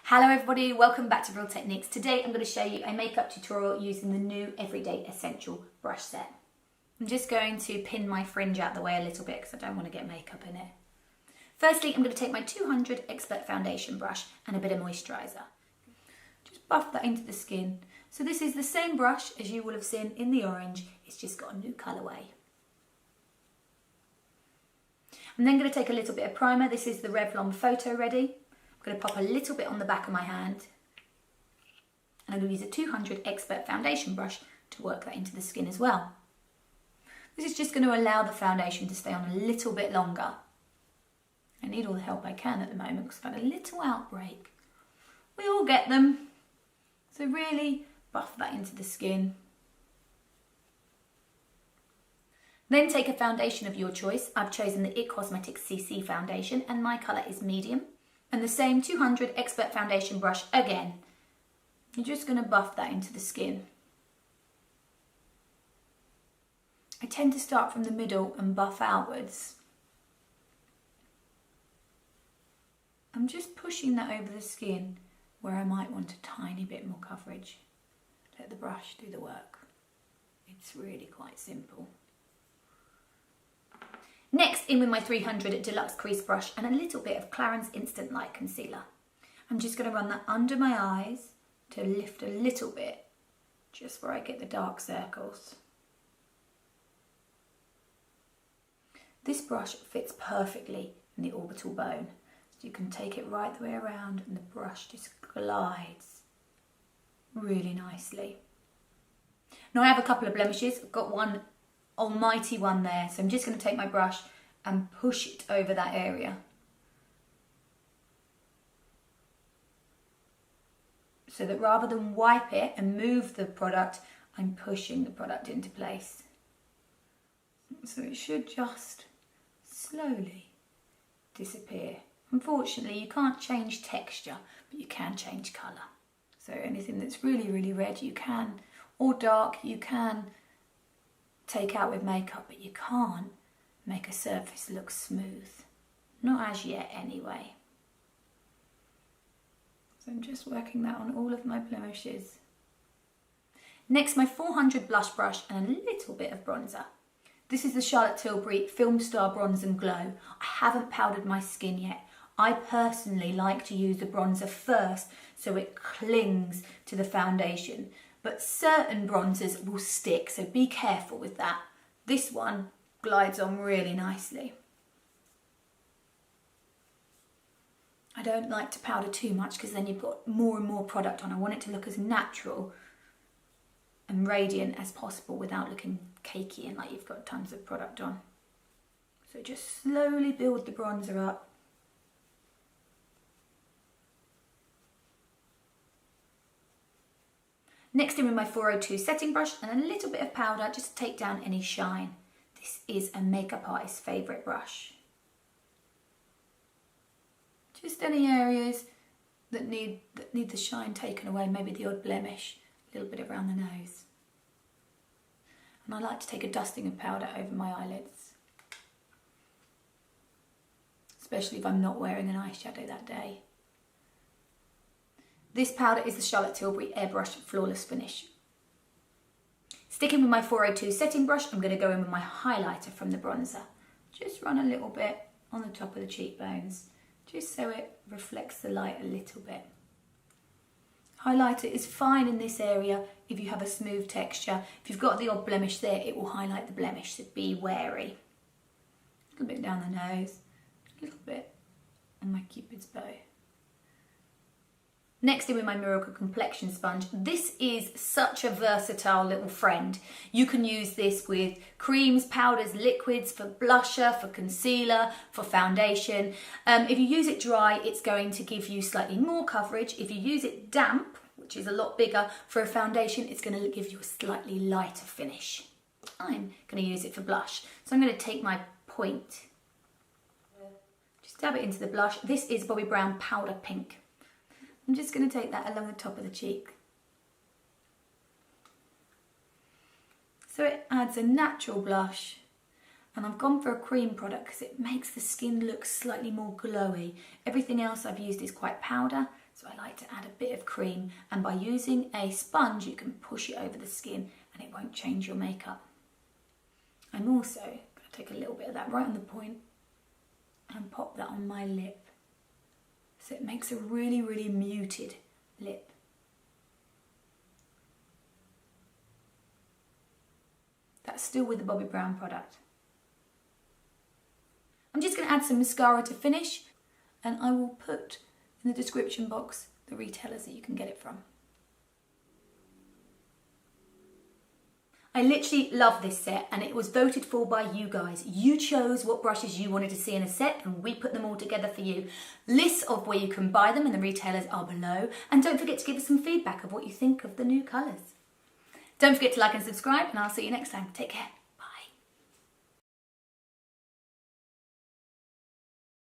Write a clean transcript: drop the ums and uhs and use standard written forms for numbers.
Hello everybody, welcome back to Real Techniques. Today I'm going to show you a makeup tutorial using the new Everyday Essential brush set. I'm just going to pin my fringe out the way a little bit because I don't want to get makeup in it. Firstly, I'm going to take my 200 Expert Foundation brush and a bit of moisturiser. Just buff that into the skin. So this is the same brush as you will have seen in the orange, it's just got a new colourway. I'm then going to take a little bit of primer. This is the Revlon Photo Ready. I'm going to pop a little bit on the back of my hand. And I'm going to use a 200 Expert Foundation brush to work that into the skin as well. This is just going to allow the foundation to stay on a little bit longer. I need all the help I can at the moment because I've had a little outbreak. We all get them. So really buff that into the skin. Then take a foundation of your choice. I've chosen the IT Cosmetics CC foundation and my colour is medium. And the same 200 Expert Foundation brush again. You're just going to buff that into the skin. I tend to start from the middle and buff outwards. I'm just pushing that over the skin where I might want a tiny bit more coverage. Let the brush do the work. It's really quite simple. Next, in with my 300 Deluxe Crease Brush and a little bit of Clarins Instant Light Concealer. I'm just going to run that under my eyes to lift a little bit, just where I get the dark circles. This brush fits perfectly in the orbital bone, so you can take it right the way around and the brush just glides really nicely. Now I have a couple of blemishes. I've got one almighty one there, so I'm just going to take my brush and push it over that area. So that rather than wipe it and move the product, I'm pushing the product into place. So it should just slowly disappear. Unfortunately, you can't change texture, but you can change colour. So anything that's really, really red you can, or dark, you can take out with makeup, but you can't make a surface look smooth. Not as yet anyway. So I'm just working that on all of my blemishes. Next, my 400 blush brush and a little bit of bronzer. This is the Charlotte Tilbury Film Star Bronze and Glow. I haven't powdered my skin yet. I personally like to use the bronzer first so it clings to the foundation. But certain bronzers will stick, so be careful with that. This one glides on really nicely. I don't like to powder too much because then you've got more and more product on. I want it to look as natural and radiant as possible without looking cakey and like you've got tons of product on. So just slowly build the bronzer up. Next in with my 402 setting brush and a little bit of powder just to take down any shine. This is a makeup artist's favourite brush. Just any areas that need the shine taken away, maybe the odd blemish, a little bit around the nose. And I like to take a dusting of powder over my eyelids. Especially if I'm not wearing an eyeshadow that day. This powder is the Charlotte Tilbury Airbrush Flawless Finish. Sticking with my 402 setting brush, I'm going to go in with my highlighter from the bronzer. Just run a little bit on the top of the cheekbones, just so it reflects the light a little bit. Highlighter is fine in this area if you have a smooth texture. If you've got the odd blemish there, it will highlight the blemish, so be wary. A little bit down the nose, a little bit on my Cupid's bow. Next in with my Miracle Complexion Sponge. This is such a versatile little friend. You can use this with creams, powders, liquids, for blusher, for concealer, for foundation. If you use it dry, it's going to give you slightly more coverage. If you use it damp, which is a lot bigger, for a foundation, it's going to give you a slightly lighter finish. I'm going to use it for blush. So I'm going to take my point, just dab it into the blush. This is Bobbi Brown Powder Pink. I'm just going to take that along the top of the cheek. So it adds a natural blush, and I've gone for a cream product because it makes the skin look slightly more glowy. Everything else I've used is quite powder, So I like to add a bit of cream, and by using a sponge you can push it over the skin and it won't change your makeup. I'm also going to take a little bit of that right on the point and pop that on my lip. So it makes a really, really muted lip. That's still with the Bobbi Brown product. I'm just going to add some mascara to finish, and I will put in the description box the retailers that you can get it from. I literally love this set, and it was voted for by you guys. You chose what brushes you wanted to see in a set and we put them all together for you. Lists of where you can buy them and the retailers are below. And don't forget to give us some feedback of what you think of the new colours. Don't forget to like and subscribe, and I'll see you next time. Take care.